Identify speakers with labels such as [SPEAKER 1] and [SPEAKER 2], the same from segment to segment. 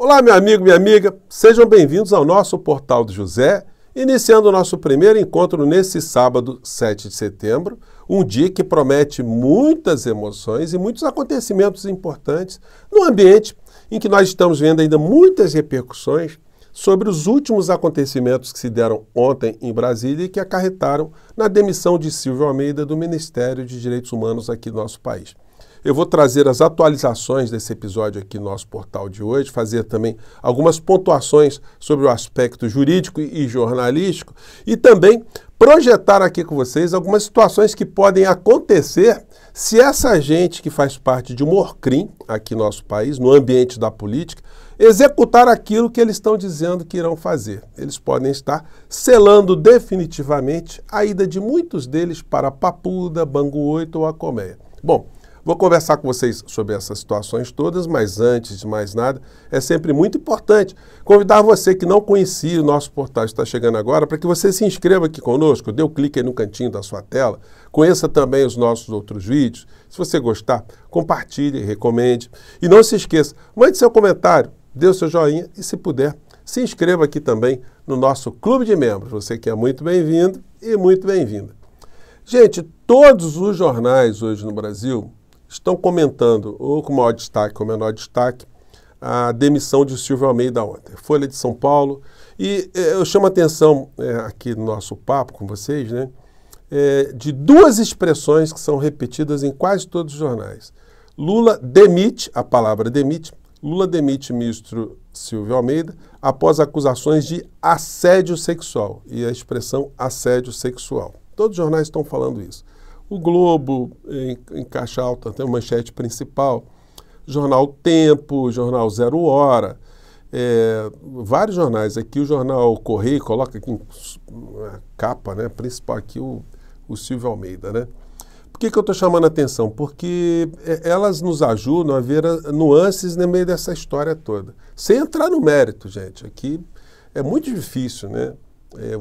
[SPEAKER 1] Olá, meu amigo, minha amiga, sejam bem-vindos ao nosso Portal do José, iniciando o nosso primeiro encontro nesse sábado, 7 de setembro, um dia que promete muitas emoções e muitos acontecimentos importantes no ambiente em que nós estamos vendo ainda muitas repercussões sobre os últimos acontecimentos que se deram ontem em Brasília e que acarretaram na demissão de Silvio Almeida do Ministério de Direitos Humanos aqui no nosso país. Eu vou trazer as atualizações desse episódio aqui no nosso portal de hoje, fazer também algumas pontuações sobre o aspecto jurídico e jornalístico e também projetar aqui com vocês algumas situações que podem acontecer se essa gente que faz parte de um Orcrim aqui no nosso país, no ambiente da política, executar aquilo que eles estão dizendo que irão fazer. Eles podem estar selando definitivamente a ida de muitos deles para Papuda, Bangu 8 ou a Colmeia. Bom, vou conversar com vocês sobre essas situações todas, mas antes de mais nada, é sempre muito importante convidar você que não conhecia o nosso portal, está chegando agora, para que você se inscreva aqui conosco, dê o clique aí no cantinho da sua tela, conheça também os nossos outros vídeos. Se você gostar, compartilhe, recomende. E não se esqueça, mande seu comentário, dê o seu joinha e, se puder, se inscreva aqui também no nosso clube de membros. Você que é muito bem-vindo e muito bem-vinda. Gente, todos os jornais hoje no Brasil estão comentando, ou com maior destaque ou menor destaque, a demissão de Silvio Almeida ontem. Folha de São Paulo. E eu chamo a atenção aqui no nosso papo com vocês, né, de duas expressões que são repetidas em quase todos os jornais. Lula demite, a palavra demite, Lula demite o ministro Silvio Almeida após acusações de assédio sexual. E a expressão assédio sexual. Todos os jornais estão falando isso. O Globo, em caixa alta, tem a manchete principal, Jornal Tempo, Jornal Zero Hora, vários jornais. Aqui o Jornal Correio coloca aqui a capa, né, principal aqui o Silvio Almeida, né? Por que eu estou chamando a atenção? Porque elas nos ajudam a ver nuances no meio dessa história toda. Sem entrar no mérito, gente, aqui é muito difícil, né?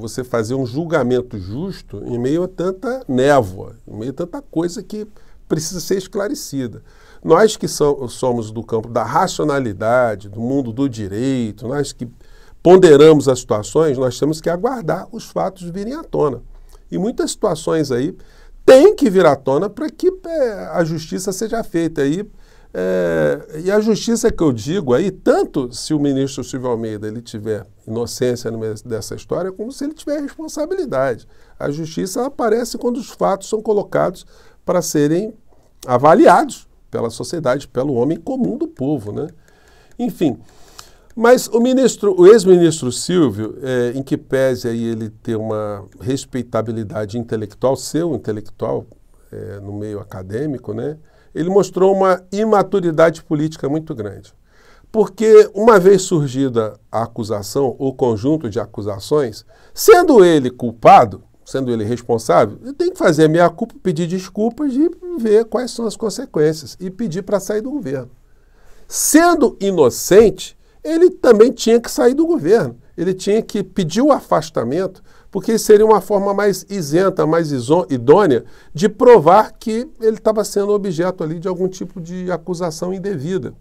[SPEAKER 1] Você fazer um julgamento justo em meio a tanta névoa, em meio a tanta coisa que precisa ser esclarecida. Nós que somos do campo da racionalidade, do mundo do direito, nós que ponderamos as situações, nós temos que aguardar os fatos virem à tona. E muitas situações aí têm que vir à tona para que a justiça seja feita aí. E a justiça que eu digo aí, tanto se o ministro Silvio Almeida ele tiver inocência no meio dessa história, como se ele tiver responsabilidade. A justiça aparece quando os fatos são colocados para serem avaliados pela sociedade, pelo homem comum do povo, né? Enfim, mas o ex-ministro Silvio, em que pese aí ele ter uma respeitabilidade intelectual, seu intelectual no meio acadêmico, né? Ele mostrou uma imaturidade política muito grande. Porque uma vez surgida a acusação, ou conjunto de acusações, sendo ele culpado, sendo ele responsável, ele tem que fazer a meia-culpa, pedir desculpas e ver quais são as consequências e pedir para sair do governo. Sendo inocente, ele também tinha que sair do governo. Ele tinha que pedir o afastamento, porque seria uma forma mais isenta, mais idônea de provar que ele estava sendo objeto ali de algum tipo de acusação indevida.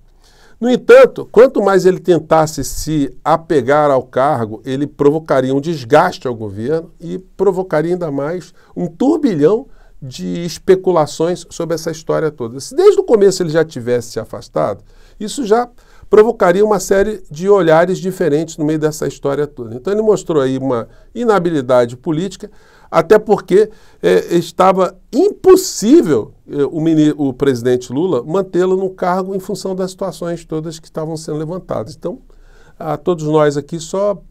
[SPEAKER 1] No entanto, quanto mais ele tentasse se apegar ao cargo, ele provocaria um desgaste ao governo e provocaria ainda mais um turbilhão de especulações sobre essa história toda. Se desde o começo ele já tivesse se afastado, isso já provocaria uma série de olhares diferentes no meio dessa história toda. Então ele mostrou aí uma inabilidade política, até porque estava impossível o presidente Lula mantê-lo no cargo em função das situações todas que estavam sendo levantadas. Então, a todos nós aqui só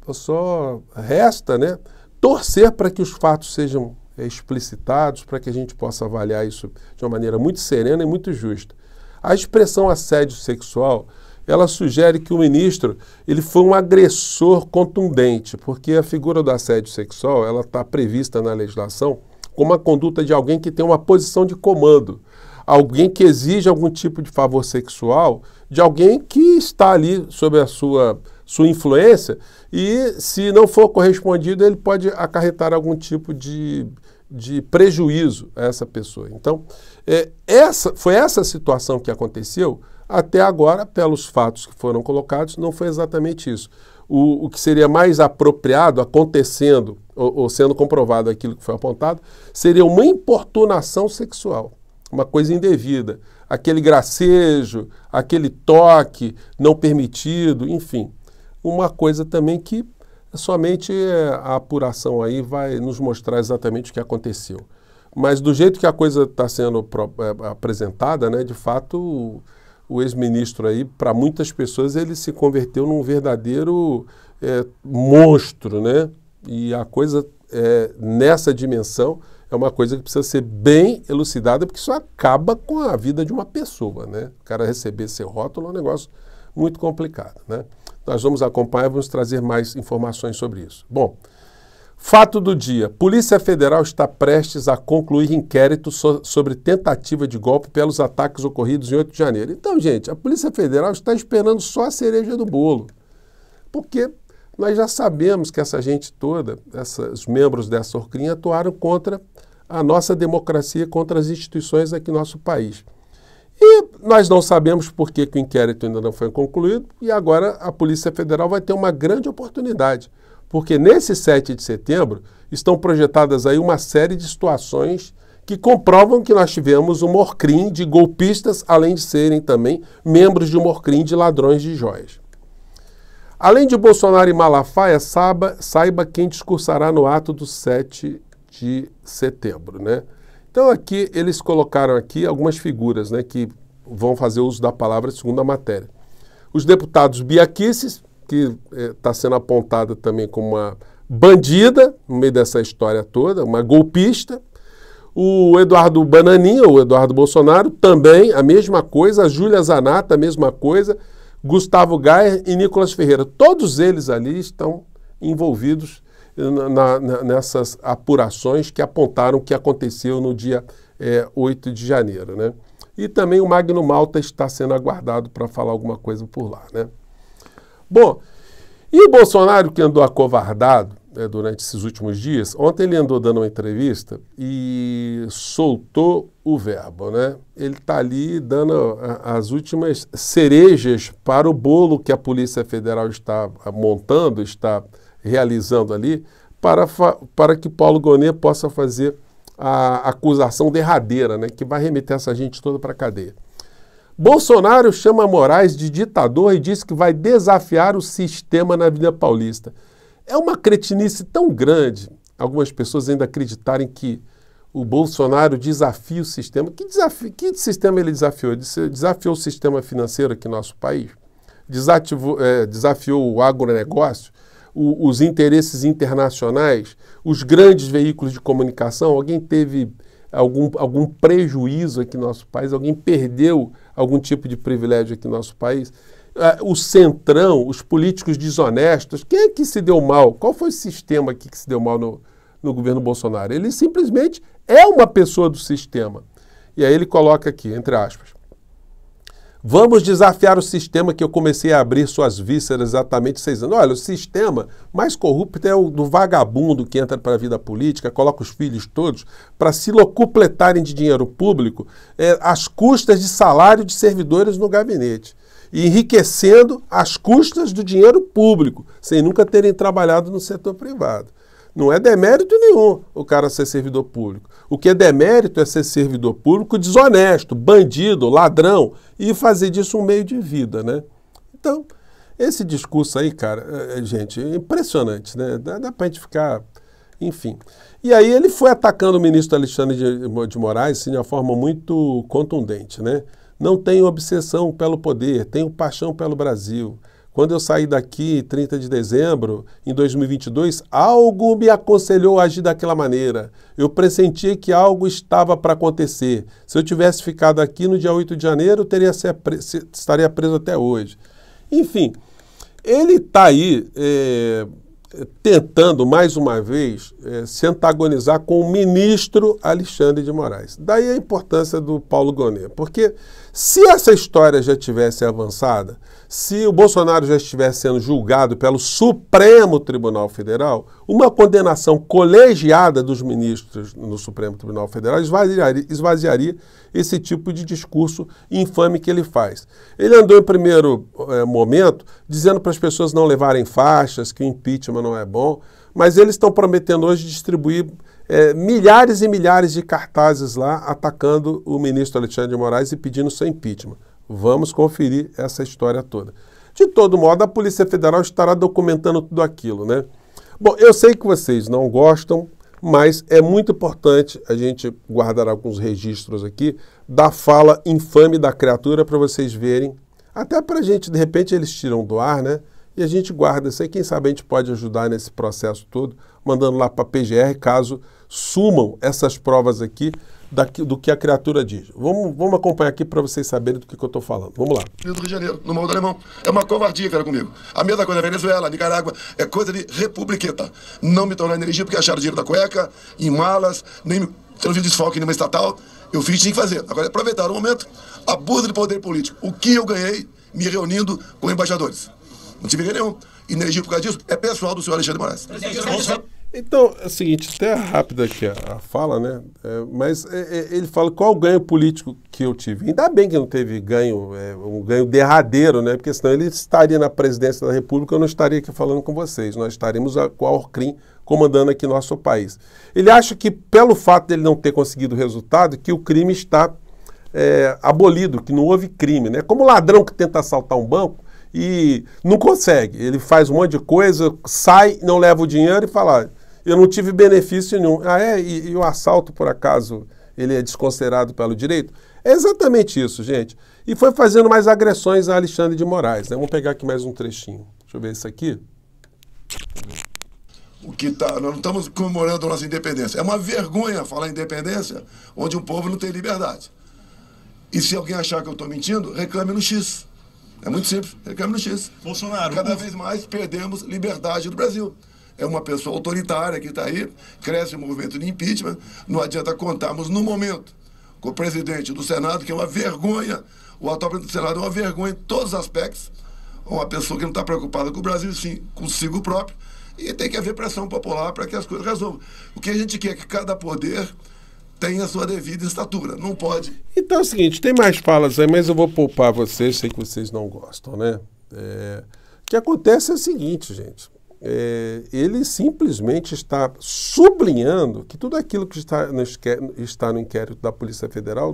[SPEAKER 1] resta, né, torcer para que os fatos sejam explicitados, para que a gente possa avaliar isso de uma maneira muito serena e muito justa. A expressão assédio sexual, ela sugere que o ministro ele foi um agressor contundente, porque a figura do assédio sexual ela está prevista na legislação como a conduta de alguém que tem uma posição de comando, alguém que exige algum tipo de favor sexual de alguém que está ali sob a sua influência e, se não for correspondido, ele pode acarretar algum tipo de prejuízo a essa pessoa. Então, Foi essa situação que aconteceu. Até agora, pelos fatos que foram colocados, não foi exatamente isso. O que seria mais apropriado, acontecendo, ou sendo comprovado aquilo que foi apontado, seria uma importunação sexual, uma coisa indevida. Aquele gracejo, aquele toque não permitido, enfim. Uma coisa também que somente a apuração aí vai nos mostrar exatamente o que aconteceu. Mas do jeito que a coisa está sendo apresentada, né, de fato, o ex-ministro aí, para muitas pessoas, ele se converteu num verdadeiro monstro, né? E a coisa nessa dimensão é uma coisa que precisa ser bem elucidada, porque isso acaba com a vida de uma pessoa, né? O cara receber esse rótulo é um negócio muito complicado, né? Nós vamos acompanhar e vamos trazer mais informações sobre isso. Bom, fato do dia. Polícia Federal está prestes a concluir inquérito sobre tentativa de golpe pelos ataques ocorridos em 8 de janeiro. Então, gente, a Polícia Federal está esperando só a cereja do bolo. Porque nós já sabemos que essa gente toda, os membros dessa orquinha, atuaram contra a nossa democracia, contra as instituições aqui no nosso país. E nós não sabemos por que o inquérito ainda não foi concluído e agora a Polícia Federal vai ter uma grande oportunidade. Porque nesse 7 de setembro estão projetadas aí uma série de situações que comprovam que nós tivemos um Orcrim de golpistas, além de serem também membros de um Orcrim de ladrões de joias. Além de Bolsonaro e Malafaia, saiba quem discursará no ato do 7 de setembro, né? Então aqui eles colocaram aqui algumas figuras, né, que vão fazer uso da palavra segundo a matéria. Os deputados Bia Kicis, que está sendo apontada também como uma bandida no meio dessa história toda, uma golpista. O Eduardo Bananinha, o Eduardo Bolsonaro, também a mesma coisa. A Júlia Zanata, a mesma coisa. Gustavo Gayer e Nicolas Ferreira. Todos eles ali estão envolvidos nessas apurações que apontaram o que aconteceu no dia 8 de janeiro, né? E também o Magno Malta está sendo aguardado para falar alguma coisa por lá, né? Bom, e o Bolsonaro que andou acovardado durante esses últimos dias, ontem ele andou dando uma entrevista e soltou o verbo, né? Ele está ali dando as últimas cerejas para o bolo que a Polícia Federal está montando, está realizando ali, para que Paulo Gonet possa fazer a acusação derradeira, né? Que vai remeter essa gente toda para a cadeia. Bolsonaro chama Moraes de ditador e diz que vai desafiar o sistema na Avenida Paulista. É uma cretinice tão grande, algumas pessoas ainda acreditarem que o Bolsonaro desafia o sistema. Que sistema ele desafiou? Ele desafiou o sistema financeiro aqui no nosso país, desafiou o agronegócio, os interesses internacionais, os grandes veículos de comunicação. Alguém teve algum prejuízo aqui no nosso país? Alguém perdeu algum tipo de privilégio aqui no nosso país? O centrão, os políticos desonestos, quem é que se deu mal? Qual foi o sistema aqui que se deu mal no governo Bolsonaro? Ele simplesmente é uma pessoa do sistema. E aí ele coloca aqui, entre aspas, vamos desafiar o sistema que eu comecei a abrir suas vísceras exatamente 6 anos. Olha, o sistema mais corrupto é o do vagabundo que entra para a vida política, coloca os filhos todos para se locupletarem de dinheiro público às custas de salário de servidores no gabinete. E enriquecendo às custas do dinheiro público, sem nunca terem trabalhado no setor privado. Não é demérito nenhum o cara ser servidor público. O que é demérito é ser servidor público desonesto, bandido, ladrão, e fazer disso um meio de vida, né? Então, esse discurso aí, cara, gente, é impressionante, né? Dá pra gente ficar... Enfim. E aí ele foi atacando o ministro Alexandre de Moraes assim, de uma forma muito contundente, né? Não tenho obsessão pelo poder, tenho paixão pelo Brasil. Quando eu saí daqui, 30 de dezembro, em 2022, algo me aconselhou a agir daquela maneira. Eu pressentia que algo estava para acontecer. Se eu tivesse ficado aqui no dia 8 de janeiro, estaria preso até hoje. Enfim, ele está aí tentando, mais uma vez, se antagonizar com o ministro Alexandre de Moraes. Daí a importância do Paulo Gonet. Porque se essa história já tivesse avançada, se o Bolsonaro já estivesse sendo julgado pelo Supremo Tribunal Federal, uma condenação colegiada dos ministros no Supremo Tribunal Federal esvaziaria esse tipo de discurso infame que ele faz. Ele andou em primeiro momento dizendo para as pessoas não levarem faixas, que o impeachment não é bom, mas eles estão prometendo hoje distribuir milhares e milhares de cartazes lá atacando o ministro Alexandre de Moraes e pedindo seu impeachment. Vamos conferir essa história toda. De todo modo, a Polícia Federal estará documentando tudo aquilo, né? Bom, eu sei que vocês não gostam, mas é muito importante a gente guardar alguns registros aqui da fala infame da criatura para vocês verem, até para a gente, de repente, eles tiram do ar, né? E a gente guarda isso aí, quem sabe a gente pode ajudar nesse processo todo, mandando lá para a PGR, caso sumam essas provas aqui do que a criatura diz. Vamos acompanhar aqui para vocês saberem do que eu estou falando. Vamos lá.
[SPEAKER 2] Do Rio de Janeiro, no Morro do Alemão. É uma covardia, cara, comigo. A mesma coisa, Venezuela, Nicarágua, é coisa de republiqueta. Não me tornar inelegível porque acharam dinheiro da cueca, em malas, nem eu não fiz desfalque em nenhuma estatal. Eu fiz, tinha que fazer. Agora, aproveitar o momento, abuso de poder político. O que eu ganhei me reunindo com embaixadores. Não tive nenhum. Inelegível por causa disso é pessoal do senhor Alexandre de Moraes.
[SPEAKER 1] Então, é o seguinte, até rápida aqui a fala, né? Mas ele fala qual o ganho político que eu tive. Ainda bem que não teve ganho, um ganho derradeiro, né? Porque senão ele estaria na presidência da República, eu não estaria aqui falando com vocês. Nós estaríamos com a Orcrim comandando aqui nosso país. Ele acha que, pelo fato dele não ter conseguido o resultado, que o crime está abolido, que não houve crime, né? Como o ladrão que tenta assaltar um banco e não consegue. Ele faz um monte de coisa, sai, não leva o dinheiro e fala... Eu não tive benefício nenhum. E o assalto, por acaso, ele é desconsiderado pelo direito? É exatamente isso, gente. E foi fazendo mais agressões a Alexandre de Moraes, né? Vamos pegar aqui mais um trechinho. Deixa eu ver isso aqui.
[SPEAKER 2] Nós não estamos comemorando a nossa independência. É uma vergonha falar independência onde o povo não tem liberdade. E se alguém achar que eu estou mentindo, reclame no X. É muito simples, reclame no X.
[SPEAKER 3] Bolsonaro.
[SPEAKER 2] Cada vez mais perdemos liberdade do Brasil. É uma pessoa autoritária que está aí, cresce o movimento de impeachment, não adianta contarmos no momento com o presidente do Senado, que é uma vergonha, o atual presidente do Senado é uma vergonha em todos os aspectos, uma pessoa que não está preocupada com o Brasil, sim, consigo próprio, e tem que haver pressão popular para que as coisas resolvam. O que a gente quer é que cada poder tenha a sua devida estatura, não pode.
[SPEAKER 1] Então é o seguinte, tem mais falas aí, mas eu vou poupar vocês, sei que vocês não gostam, né? O que acontece é o seguinte, gente. Ele simplesmente está sublinhando que tudo aquilo que está no inquérito da Polícia Federal,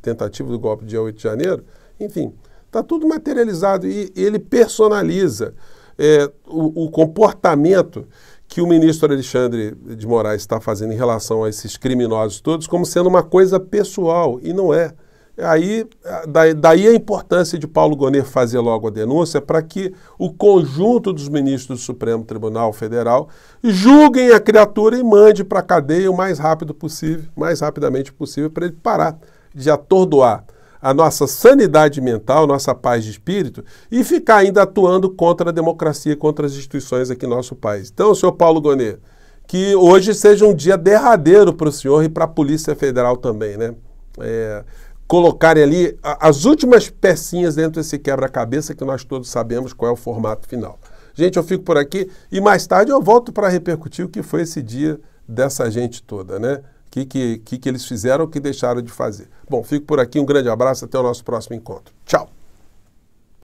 [SPEAKER 1] tentativa do golpe do dia 8 de janeiro, enfim, está tudo materializado e ele personaliza o comportamento que o ministro Alexandre de Moraes está fazendo em relação a esses criminosos todos como sendo uma coisa pessoal, e não é. Daí a importância de Paulo Gonet fazer logo a denúncia para que o conjunto dos ministros do Supremo Tribunal Federal julguem a criatura e mande para a cadeia o mais rapidamente possível, para ele parar de atordoar a nossa sanidade mental, nossa paz de espírito e ficar ainda atuando contra a democracia, contra as instituições aqui no nosso país. Então, senhor Paulo Gonet, que hoje seja um dia derradeiro para o senhor e para a Polícia Federal também, né? Colocarem ali as últimas pecinhas dentro desse quebra-cabeça que nós todos sabemos qual é o formato final. Gente, eu fico por aqui e mais tarde eu volto para repercutir o que foi esse dia dessa gente toda, né? O que eles fizeram, o que deixaram de fazer. Bom, fico por aqui, um grande abraço, até o nosso próximo encontro. Tchau!